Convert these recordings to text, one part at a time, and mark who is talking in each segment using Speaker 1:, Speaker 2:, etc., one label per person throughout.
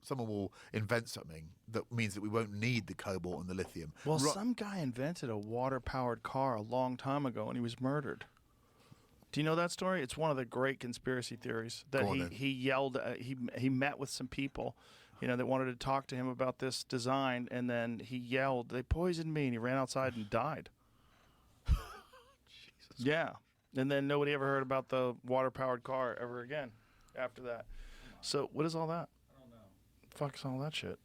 Speaker 1: someone will invent something that means that we won't need the cobalt and the lithium.
Speaker 2: Well, some guy invented a water-powered car a long time ago, and he was murdered. Do you know that story? It's one of the great conspiracy theories that he yelled. He met with some people, that wanted to talk to him about this design, and then he yelled, "They poisoned me," and he ran outside and died.
Speaker 1: Jesus.
Speaker 2: Yeah, and then nobody ever heard about the water-powered car ever again after that. So what is all that?
Speaker 3: I don't know.
Speaker 2: Fuck's all that shit.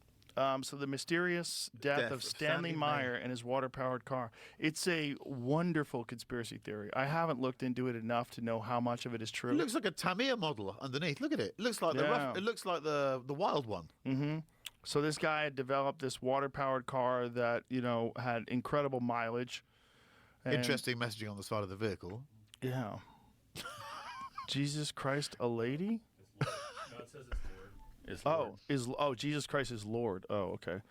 Speaker 2: So the mysterious death of Stanley Meyer and his water-powered car. It's a wonderful conspiracy theory. I haven't looked into it enough to know how much of it is true.
Speaker 1: It looks like a Tamiya model underneath. Look at it. It looks like the wild one.
Speaker 2: Mm-hmm. So this guy had developed this water-powered car that had incredible mileage.
Speaker 1: Interesting messaging on the side of the vehicle.
Speaker 2: Yeah. Jesus Christ, a lady?
Speaker 3: No, it says it's Lord.
Speaker 2: Jesus Christ is Lord. Oh, okay.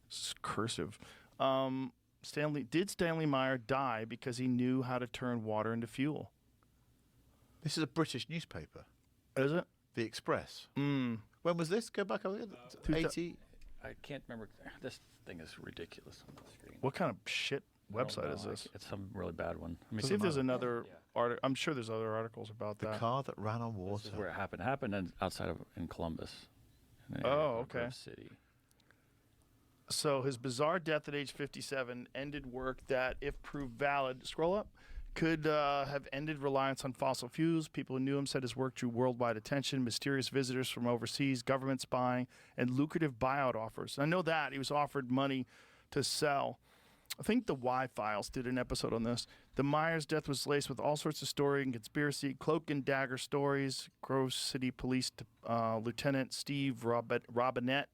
Speaker 2: It's cursive. Stanley Meyer die because he knew how to turn water into fuel?
Speaker 1: This is a British newspaper.
Speaker 2: Is it?
Speaker 1: The Express.
Speaker 2: Mm.
Speaker 1: When was this? Go back over 80.
Speaker 3: I can't remember. This thing is ridiculous on the screen.
Speaker 2: What kind of shit website is this?
Speaker 3: It's some really bad one.
Speaker 2: See if there's another article. I'm sure there's other articles about that.
Speaker 1: The car that ran on water.
Speaker 3: This is where it happened. It happened outside of in Columbus.
Speaker 2: Okay.
Speaker 3: City.
Speaker 2: So his bizarre death at age 57 ended work that, if proved valid, scroll up, could have ended reliance on fossil fuels. People who knew him said his work drew worldwide attention, mysterious visitors from overseas, government spying, and lucrative buyout offers. I know that. He was offered money to sell. I think the Y-Files did an episode on this. The Myers death was laced with all sorts of story and conspiracy, cloak and dagger stories. Grove City Police Lieutenant Steve Robinette,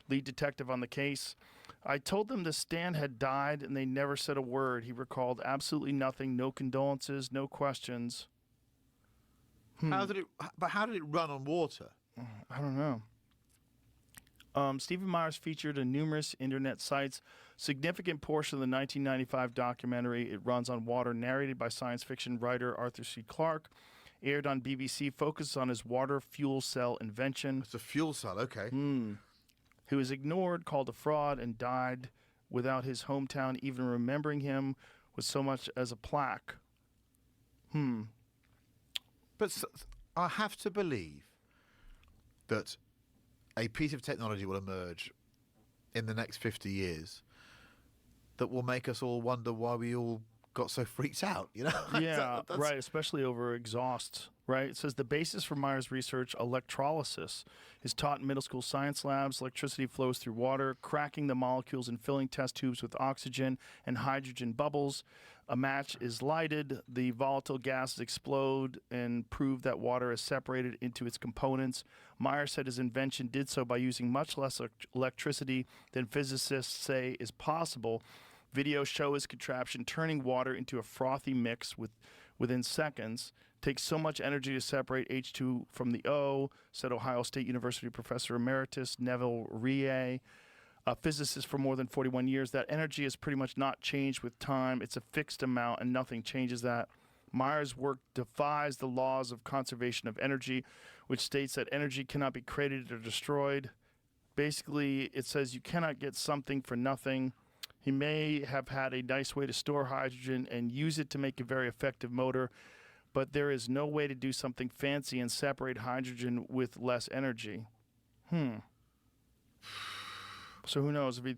Speaker 2: lead detective on the case. I told them the Stan had died, and they never said a word. He recalled absolutely nothing, no condolences, no questions.
Speaker 1: How did it run on water?
Speaker 2: I don't know. Stephen Myers featured in numerous internet sites. Significant portion of the 1995 documentary, It Runs on Water, narrated by science fiction writer Arthur C. Clarke, aired on BBC, focused on his water fuel cell invention.
Speaker 1: It's a fuel cell, okay.
Speaker 2: Who was ignored, called a fraud, and died without his hometown even remembering him with so much as a plaque.
Speaker 1: But I have to believe that a piece of technology will emerge in the next 50 years that will make us all wonder why we all got so freaked out,
Speaker 2: Yeah, right, especially over exhausts, right? It says the basis for Myers' research, electrolysis, is taught in middle school science labs. Electricity flows through water, cracking the molecules and filling test tubes with oxygen and hydrogen bubbles. A match is lighted, the volatile gases explode and prove that water is separated into its components. Myers said his invention did so by using much less electricity than physicists say is possible. Videos show his contraption turning water into a frothy mix within seconds. Takes so much energy to separate H2 from the O, said Ohio State University Professor Emeritus Neville Rie, a physicist for more than 41 years. That energy has pretty much not changed with time. It's a fixed amount, and nothing changes that. Myers' work defies the laws of conservation of energy, which states that energy cannot be created or destroyed. Basically, it says you cannot get something for nothing. He may have had a nice way to store hydrogen and use it to make a very effective motor, but there is no way to do something fancy and separate hydrogen with less energy. So who knows? When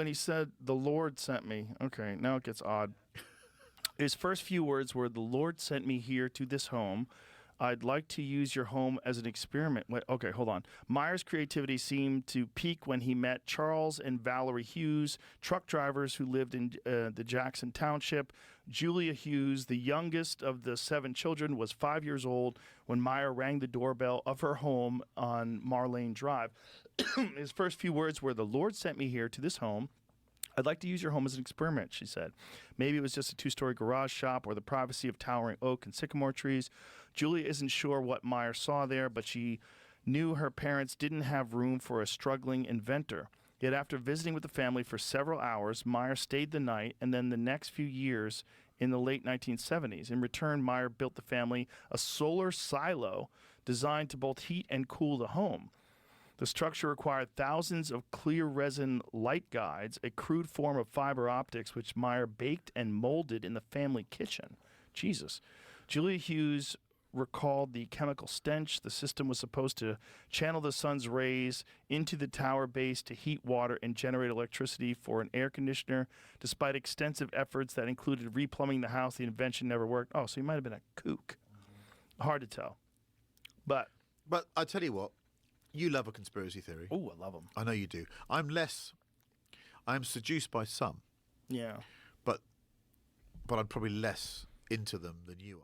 Speaker 2: he said, "The Lord sent me," okay, now it gets odd. His first few words were, "The Lord sent me here to this home. I'd like to use your home as an experiment." Wait, okay, hold on. Myers' creativity seemed to peak when he met Charles and Valerie Hughes, truck drivers who lived in the Jackson Township. Julia Hughes, the youngest of the 7 children, was 5 years old when Meyer rang the doorbell of her home on Marlane Drive. His first few words were, "The Lord sent me here to this home. I'd like to use your home as an experiment," she said. Maybe it was just a 2-story garage shop or the privacy of towering oak and sycamore trees. Julia isn't sure what Meyer saw there, but she knew her parents didn't have room for a struggling inventor. Yet after visiting with the family for several hours, Meyer stayed the night, and then the next few years in the late 1970s. In return, Meyer built the family a solar silo designed to both heat and cool the home. The structure required thousands of clear resin light guides, a crude form of fiber optics, which Meyer baked and molded in the family kitchen. Jesus. Julia Hughes recalled the chemical stench. The system was supposed to channel the sun's rays into the tower base to heat water and generate electricity for an air conditioner. Despite extensive efforts that included replumbing the house, the invention never worked. Oh, so he might have been a kook. Hard to tell. But
Speaker 1: I tell you what, you love a conspiracy theory.
Speaker 2: oh, I love them.
Speaker 1: I know you do. I'm seduced by some,
Speaker 2: Yeah.
Speaker 1: but I'm probably less into them than you are.